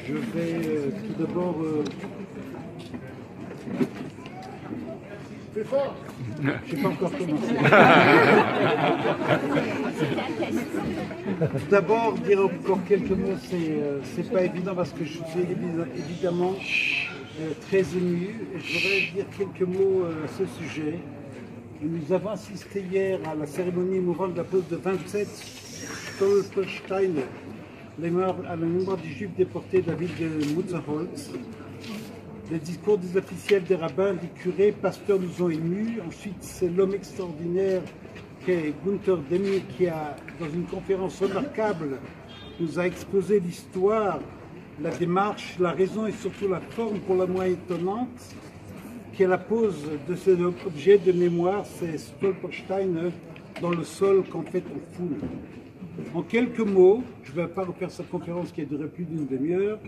Je vais tout d'abord... Plus fort. Je n'ai pas encore commencé. D'abord, dire encore quelques mots, c'est pas évident parce que je suis évidemment très ému. Et je voudrais dire quelques mots à ce sujet. Nous avons assisté hier à la cérémonie émouvante de la pose de 27 Stolpersteine à la mémoire des Juifs déportés de la ville de Mutzenholz. Les discours des officiels, des rabbins, des curés, pasteurs nous ont émus. Ensuite, c'est l'homme extraordinaire qu'est Gunther Demnig qui a, dans une conférence remarquable, nous a exposé l'histoire, la démarche, la raison et surtout la forme pour la moins étonnante, qui est la pose de cet objet de mémoire, c'est Stolpersteine, dans le sol qu'en fait on foule. En quelques mots, je ne vais pas refaire sa conférence qui a duré plus d'une demi-heure,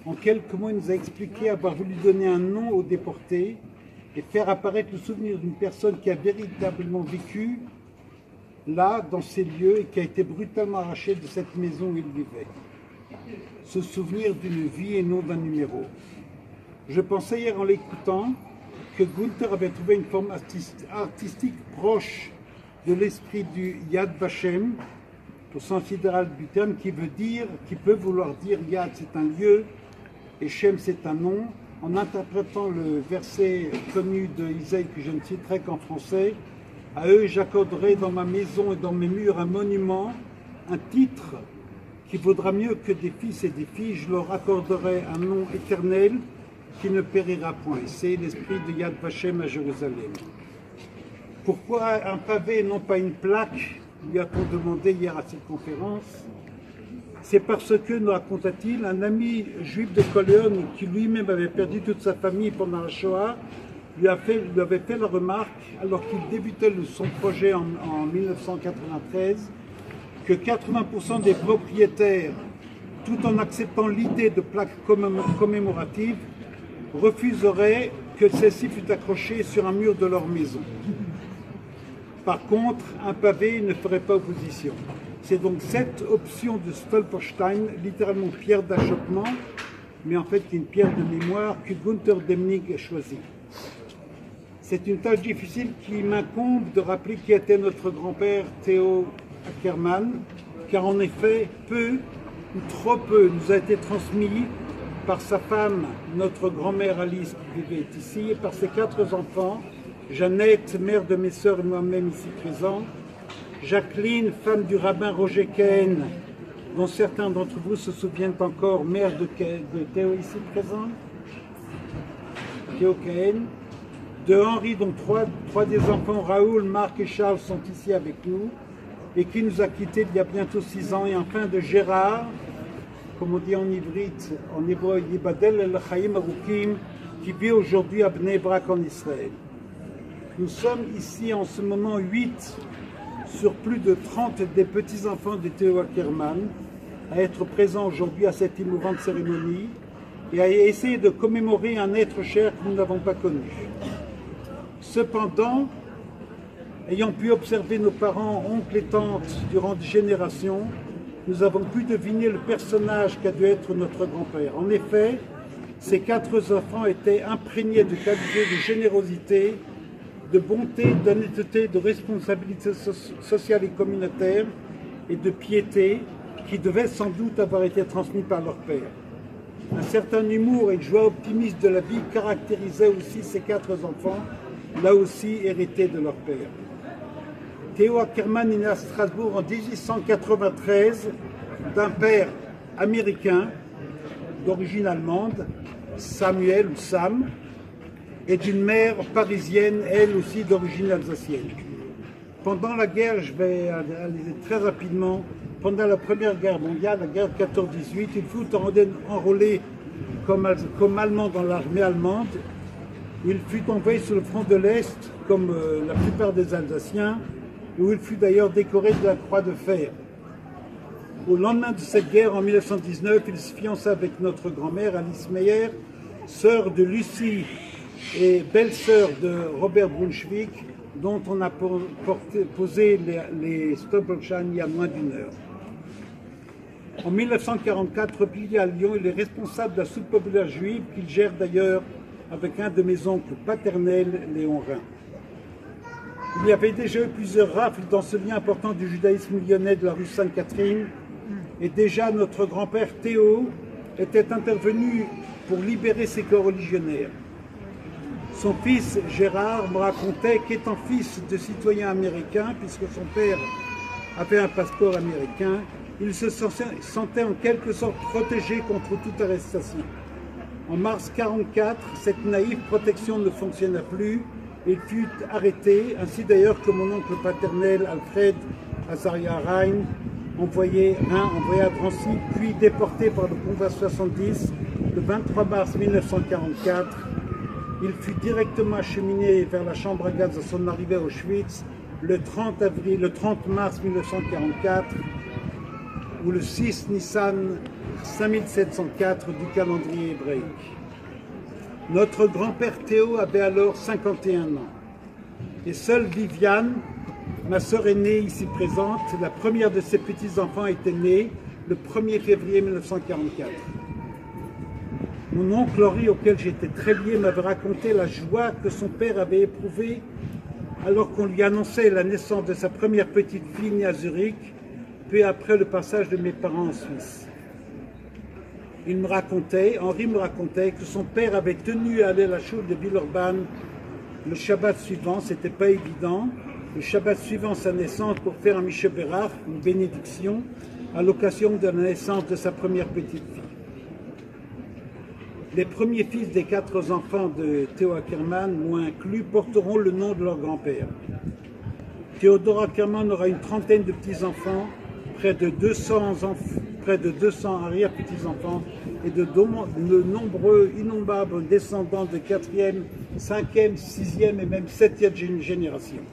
en quelques mots, il nous a expliqué avoir voulu donner un nom aux déportés et faire apparaître le souvenir d'une personne qui a véritablement vécu là, dans ces lieux, et qui a été brutalement arrachée de cette maison où il vivait. Ce souvenir d'une vie et non d'un numéro. Je pensais hier en l'écoutant que Gunther avait trouvé une forme artistique proche de l'esprit du Yad Vashem, au sens littéral du terme, qui peut vouloir dire Yad c'est un lieu et Shem c'est un nom, en interprétant le verset connu de Isaïe que je ne citerai qu'en français. À eux j'accorderai dans ma maison et dans mes murs un monument, un titre qui vaudra mieux que des fils et des filles, je leur accorderai un nom éternel qui ne périra point. C'est l'esprit de Yad Vashem à Jérusalem. Pourquoi un pavé et non pas une plaque, lui a-t-on demandé hier à cette conférence? C'est parce que, nous raconta-t-il, un ami juif de Cologne, qui lui-même avait perdu toute sa famille pendant la Shoah, lui avait fait la remarque, alors qu'il débutait son projet en 1993, que 80% des propriétaires, tout en acceptant l'idée de plaques commémoratives, refuseraient que celle-ci fût accrochée sur un mur de leur maison. Par contre, un pavé ne ferait pas opposition. C'est donc cette option de Stolperstein, littéralement pierre d'achoppement, mais en fait une pierre de mémoire, que Gunther Demnig a choisie. C'est une tâche difficile qui m'incombe de rappeler qui était notre grand-père Theo Ackermann, car en effet, peu ou trop peu nous a été transmis par sa femme, notre grand-mère Alice qui vivait ici, et par ses 4 enfants, Jeannette, mère de mes sœurs et moi-même ici présents, Jacqueline, femme du rabbin Roger Cohen, dont certains d'entre vous se souviennent encore, mère de Théo ici présent, Théo Cohen, de Henri, dont trois des enfants, Raoul, Marc et Charles, sont ici avec nous, et qui nous a quittés il y a bientôt 6 ans, et enfin de Gérard, comme on dit en ivrite, en hébreu, Yibadel el Chaim Arukim, qui vit aujourd'hui à Bnei Brak en Israël. Nous sommes ici en ce moment 8 sur plus de 30 des petits-enfants de Theo Ackermann à être présents aujourd'hui à cette émouvante cérémonie et à essayer de commémorer un être cher que nous n'avons pas connu. Cependant, ayant pu observer nos parents, oncles et tantes durant des générations, nous avons pu deviner le personnage qu'a dû être notre grand-père. En effet, ces 4 enfants étaient imprégnés de qualités de générosité, de bonté, d'honnêteté, de responsabilité sociale et communautaire et de piété qui devaient sans doute avoir été transmis par leur père. Un certain humour et une joie optimiste de la vie caractérisaient aussi ces 4 enfants, là aussi hérités de leur père. Theo Ackermann est né à Strasbourg en 1893 d'un père américain d'origine allemande, Samuel ou Sam, et d'une mère parisienne, elle aussi d'origine alsacienne. Pendant la guerre, je vais aller très rapidement, pendant la Première Guerre mondiale, la guerre de 14-18, il fut enrôlé comme allemand dans l'armée allemande. Il fut envoyé sur le front de l'Est, comme la plupart des Alsaciens, où il fut d'ailleurs décoré de la Croix de Fer. Au lendemain de cette guerre, en 1919, il se fiança avec notre grand-mère, Alice Meyer, sœur de Lucie et belle-sœur de Robert Brunswick, dont on a posé les Stolpersteine il y a moins d'1 heure. En 1944, replié à Lyon, il est responsable de la soupe populaire juive qu'il gère d'ailleurs avec un de mes oncles paternels, Léon Rhin. Il y avait déjà eu plusieurs rafles dans ce lien important du judaïsme lyonnais de la rue Sainte-Catherine, et déjà notre grand-père Théo était intervenu pour libérer ses coreligionnaires. Son fils Gérard me racontait qu'étant fils de citoyen américain, puisque son père avait un passeport américain, il se sentait en quelque sorte protégé contre toute arrestation. En mars 1944, cette naïve protection ne fonctionna plus. Il fut arrêté, ainsi d'ailleurs que mon oncle paternel Alfred Azaria Rhin, envoyé à Drancy, puis déporté par le convoi 70 le 23 mars 1944. Il fut directement acheminé vers la chambre à gaz à son arrivée à Auschwitz le 30 mars 1944 ou le 6 Nissan 5704 du calendrier hébraïque. Notre grand-père Théo avait alors 51 ans. Et seule Viviane, ma sœur aînée ici présente, la première de ses petits-enfants, était née le 1er février 1944. Mon oncle Henri, auquel j'étais très lié, m'avait raconté la joie que son père avait éprouvée alors qu'on lui annonçait la naissance de sa première petite fille née à Zurich, peu après le passage de mes parents en Suisse. Henri me racontait que son père avait tenu à aller à la choule de Villeurbanne le Shabbat suivant, c'était pas évident, le Shabbat suivant sa naissance pour faire un Mishébérach, une bénédiction, à l'occasion de la naissance de sa première petite fille. Les premiers fils des 4 enfants de Théo Ackermann, moi inclus, porteront le nom de leur grand-père. Théodore Ackermann aura une trentaine de petits-enfants, près de 200 arrière-petits-enfants et de innombrables descendants de 4e, 5e, 6e et même 7e génération.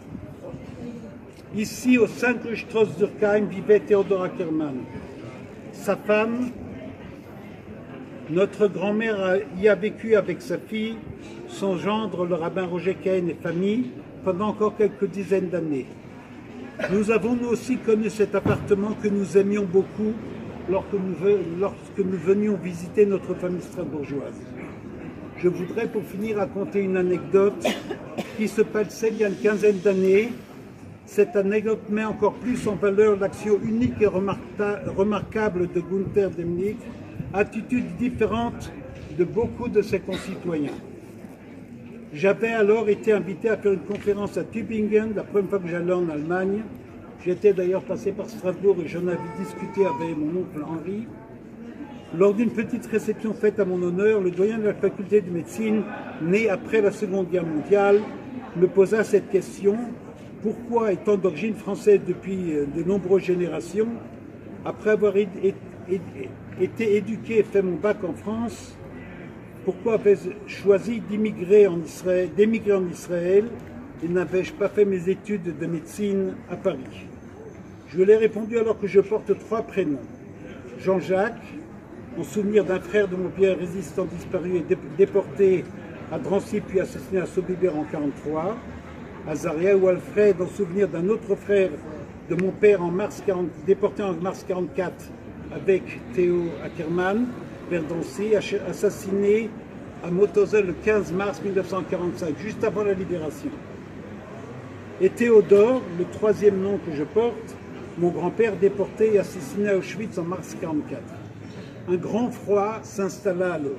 Ici, au Saint-Strasse-Durkheim, vivait Théodore Ackermann. Sa femme, notre grand-mère, y a vécu avec sa fille, son gendre, le rabbin Roger Cahen et famille, pendant encore quelques dizaines d'années. Nous avons nous aussi connu cet appartement que nous aimions beaucoup lorsque nous venions visiter notre famille strasbourgeoise. Je voudrais pour finir raconter une anecdote qui se passait il y a une quinzaine d'années. Cette anecdote met encore plus en valeur l'action unique et remarquable de Gunther Demnig, attitude différente de beaucoup de ses concitoyens. J'avais alors été invité à faire une conférence à Tübingen, la première fois que j'allais en Allemagne. J'étais d'ailleurs passé par Strasbourg et j'en avais discuté avec mon oncle Henri. Lors d'une petite réception faite à mon honneur, le doyen de la faculté de médecine, né après la Seconde Guerre mondiale, me posa cette question. Pourquoi, étant d'origine française depuis de nombreuses générations, après avoir été éduqué et fait mon bac en France, pourquoi avais-je choisi d'émigrer en Israël et n'avais-je pas fait mes études de médecine à Paris? Je lui ai répondu alors que je porte 3 prénoms. Jean-Jacques, en souvenir d'un frère de mon père résistant disparu et déporté à Drancy puis assassiné à Sobibor en 1943. Azaria, ou Alfred, en souvenir d'un autre frère de mon père déporté en mars 1944 avec Théo Ackermann vers Drancy, assassiné à Mauthausen le 15 mars 1945, juste avant la libération. Et Théodore, le 3e nom que je porte, mon grand-père déporté et assassiné à Auschwitz en mars 1944. Un grand froid s'installa alors.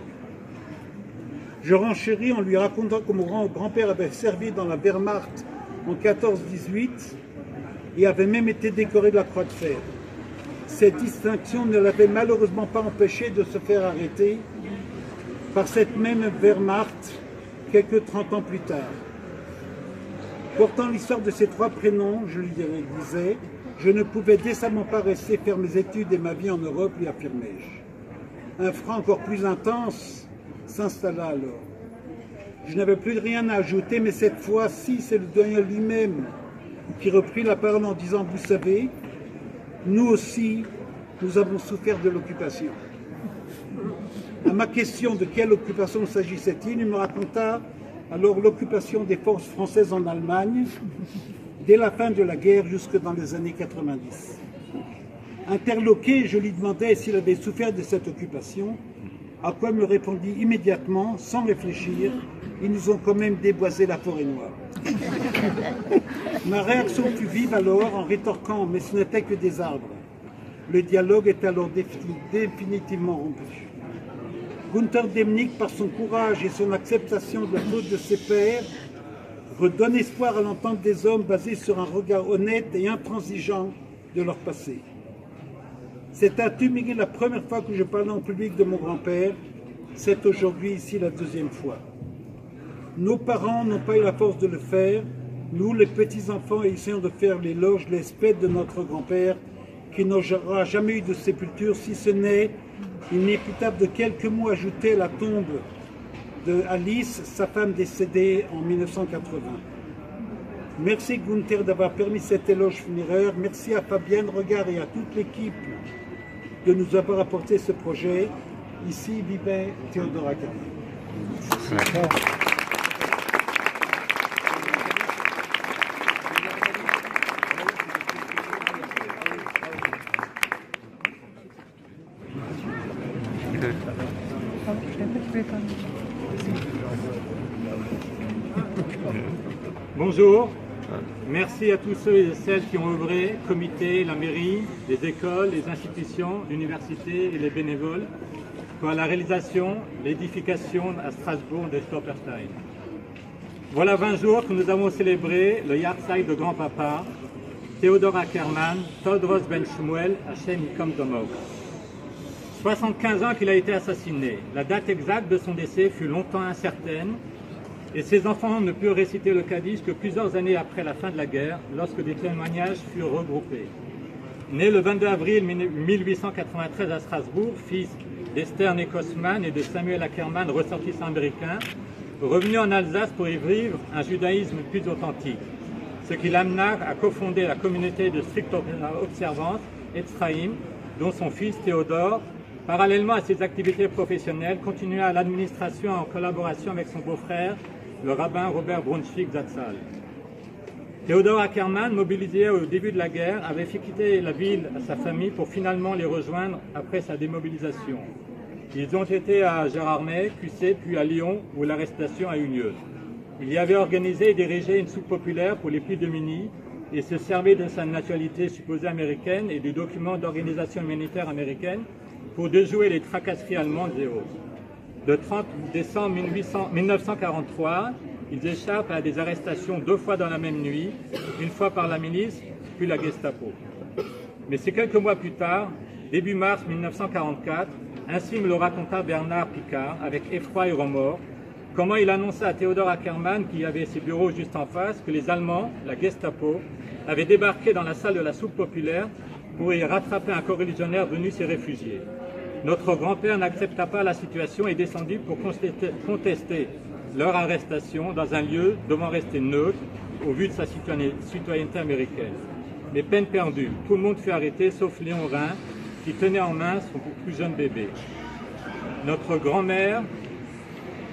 Je renchéris en lui racontant que mon grand-père avait servi dans la Wehrmacht en 14-18 et avait même été décoré de la Croix de Fer. Cette distinction ne l'avait malheureusement pas empêché de se faire arrêter par cette même Wehrmacht quelques 30 ans plus tard. Portant l'histoire de ces 3 prénoms, je lui disais, je ne pouvais décemment pas rester faire mes études et ma vie en Europe, lui affirmai-je. Un froid encore plus intense s'installa alors. Je n'avais plus rien à ajouter, mais cette fois-ci, c'est le doyen lui-même qui reprit la parole en disant, vous savez, nous aussi, nous avons souffert de l'occupation. À ma question de quelle occupation s'agissait-il, il me raconta alors l'occupation des forces françaises en Allemagne, dès la fin de la guerre jusque dans les années 90. Interloqué, je lui demandais s'il avait souffert de cette occupation, à quoi il me répondit immédiatement, sans réfléchir, ils nous ont quand même déboisé la forêt noire. Ma réaction fut vive alors en rétorquant, mais ce n'était que des arbres. Le dialogue est alors définitivement rompu. Günther Demnig, par son courage et son acceptation de la faute de ses pairs, redonne espoir à l'entente des hommes basé sur un regard honnête et intransigeant de leur passé. C'est à Tübingen la première fois que je parle en public de mon grand-père. C'est aujourd'hui ici la deuxième fois. Nos parents n'ont pas eu la force de le faire. Nous, les petits-enfants, essayons de faire l'éloge, l'espèce de notre grand-père, qui n'aura jamais eu de sépulture, si ce n'est une épitaphe de quelques mots ajoutés à la tombe de Alice, sa femme décédée en 1980. Merci Günther d'avoir permis cet éloge funéraire. Merci à Fabienne Regard et à toute l'équipe de nous avoir apporté ce projet. Ici vivait Théodore Ackermann. Bonjour, merci à tous ceux et celles qui ont œuvré, comité, la mairie, les écoles, les institutions, l'université et les bénévoles pour la réalisation, l'édification à Strasbourg de Stolperstein. Voilà 20 jours que nous avons célébré le Yahrzeit de grand-papa, Théodore Ackermann, Todros Ben Shmuel, Hachem Yikom Domo. 75 ans qu'il a été assassiné. La date exacte de son décès fut longtemps incertaine et ses enfants ne purent réciter le Kaddish que plusieurs années après la fin de la guerre, lorsque des témoignages furent regroupés. Né le 22 avril 1893 à Strasbourg, fils d'Esther Nekosman et de Samuel Ackermann, ressortissant américain, revenu en Alsace pour y vivre un judaïsme plus authentique, ce qui l'amena à cofonder la communauté de stricte observance, Etzraïm, dont son fils Théodore, parallèlement à ses activités professionnelles, continua l'administration en collaboration avec son beau-frère, le rabbin Robert Brunswick Zatzal. Théodore Ackermann, mobilisé au début de la guerre, avait fait quitter la ville à sa famille pour finalement les rejoindre après sa démobilisation. Ils ont été à Gérardmer, QC, puis à Lyon, où l'arrestation a eu lieu. Il y avait organisé et dirigé une soupe populaire pour les plus démunis et se servait de sa nationalité supposée américaine et du document d'organisation humanitaire américaine pour déjouer les tracasseries allemandes et autres. Le 30 décembre 1943, ils échappent à des arrestations 2 fois dans la même nuit, une fois par la milice, puis la Gestapo. Mais c'est quelques mois plus tard, début mars 1944, ainsi me le raconta Bernard Picard, avec effroi et remords, comment il annonça à Théodore Ackermann, qui avait ses bureaux juste en face, que les Allemands, la Gestapo, avaient débarqué dans la salle de la soupe populaire pour y rattraper un coreligionnaire venu s'y réfugier. Notre grand-père n'accepta pas la situation et descendit pour contester leur arrestation dans un lieu devant rester neutre au vu de sa citoyenneté américaine. Mais peine perdue, tout le monde fut arrêté sauf Léon Rhin qui tenait en main son plus jeune bébé. Notre grand-mère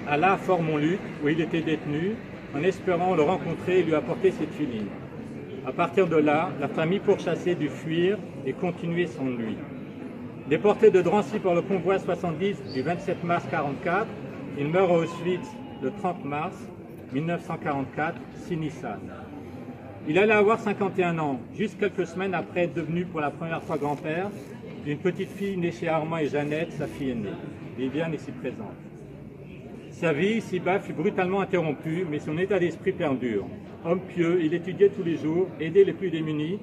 alla à Fort-Montluc où il était détenu en espérant le rencontrer et lui apporter cette filine. À partir de là, la famille pourchassée dut fuir et continuer son nuit. Déporté de Drancy par le convoi 70 du 27 mars 1944, il meurt à Auschwitz le 30 mars 1944, 6 Nissan. Il allait avoir 51 ans, juste quelques semaines après être devenu pour la première fois grand-père d'une petite fille née chez Armand et Jeannette, sa fille aînée. Viviane ici présente. Sa vie ici-bas fut brutalement interrompue, mais son état d'esprit perdure. Homme pieux, il étudiait tous les jours, aidait les plus démunis,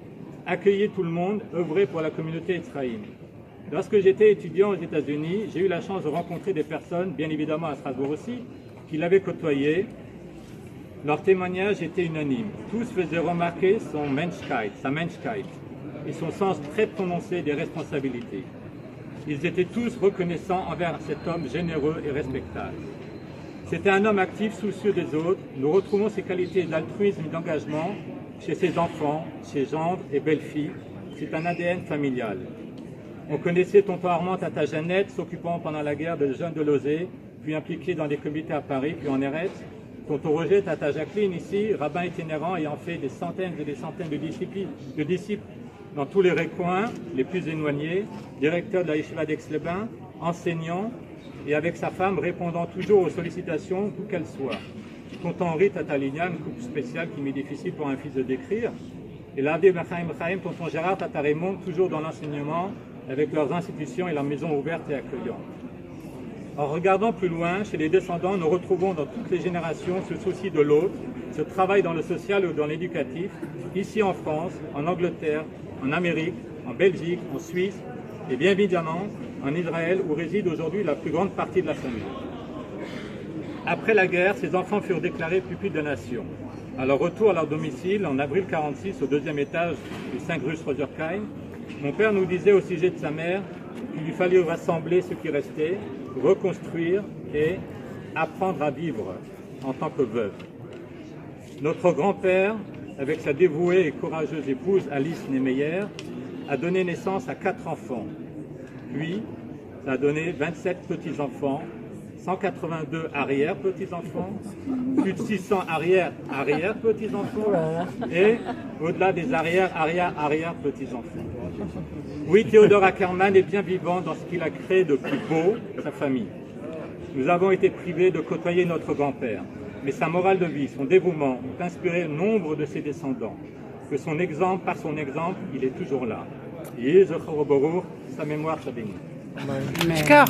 accueillait tout le monde, œuvrait pour la communauté Etzraïm. Lorsque j'étais étudiant aux États-Unis, j'ai eu la chance de rencontrer des personnes, bien évidemment à Strasbourg aussi, qui l'avaient côtoyé. Leurs témoignages étaient unanimes. Tous faisaient remarquer sa Menschkeit, et son sens très prononcé des responsabilités. Ils étaient tous reconnaissants envers cet homme généreux et respectable. C'était un homme actif, soucieux des autres. Nous retrouvons ses qualités d'altruisme et d'engagement chez ses enfants, ses gendres et belles-filles. C'est un ADN familial. On connaissait tonton Armand, tata Jeannette, s'occupant pendant la guerre de jeunes de Lozé, puis impliqué dans des comités à Paris, puis en RS. Tonton Roger, tata Jacqueline, ici, rabbin itinérant, ayant fait des centaines et des centaines de disciples dans tous les recoins les plus éloignés, directeur de la Yeshiva d'Aix-les-Bains, enseignant, et avec sa femme répondant toujours aux sollicitations, d'où qu'elles soient. Tonton Henri Tatalignan, une couple spéciale qui m'est difficile pour un fils de décrire, et l'abbé Machaim Chaim, tonton Gérard Tatarémon, toujours dans l'enseignement, avec leurs institutions et leurs maisons ouvertes et accueillantes. En regardant plus loin, chez les descendants, nous retrouvons dans toutes les générations ce souci de l'autre, ce travail dans le social ou dans l'éducatif, ici en France, en Angleterre, en Amérique, en Belgique, en Suisse, et bien évidemment en Israël, où réside aujourd'hui la plus grande partie de la famille. Après la guerre, ces enfants furent déclarés pupilles de nation. À leur retour à leur domicile, en avril 1946, au 2e étage du 5 rue Strogerkheim, mon père nous disait au sujet de sa mère qu'il lui fallait rassembler ce qui restait, reconstruire et apprendre à vivre en tant que veuve. Notre grand-père, avec sa dévouée et courageuse épouse Alice Niemeyer, a donné naissance à 4 enfants. Puis, ça a donné 27 petits-enfants, 182 arrière-petits-enfants, plus de 600 arrière-arrière-petits-enfants et au-delà des arrière-arrière-arrière-petits-enfants. Oui, Théodore Ackermann est bien vivant dans ce qu'il a créé de plus beau, sa famille. Nous avons été privés de côtoyer notre grand-père, mais sa morale de vie, son dévouement ont inspiré nombre de ses descendants. Que son exemple, par son exemple, il est toujours là. Yéhi Zechor Baruch, sa mémoire soit bénie. Shkar.